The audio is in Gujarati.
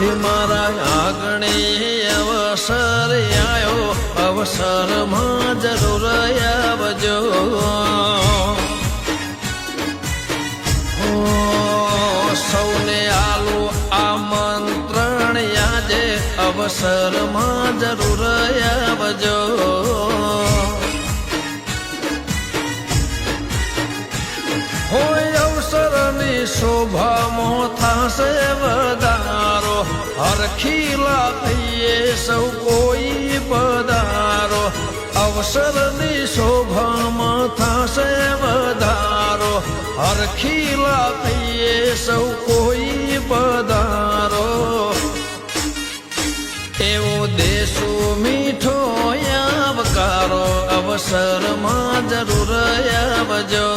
હે મારા આગણે અવસર આયો, અવસરમાં જરૂર આવજો. સૌને આલો આમંત્રણ આજે, અવસરમાં જરૂર આવજો. હોય અવસરની શોભામાં થાશે વધારો, હરખીલા થઈએ સૌ કોઈ પધારો. અવસરની શોભામાં થાશે વધારો, હરખીલા થઈએ સૌ કોઈ પધારો. એવો દેશો મીઠો આવકારો, અવસરમાં જરૂર આવજો.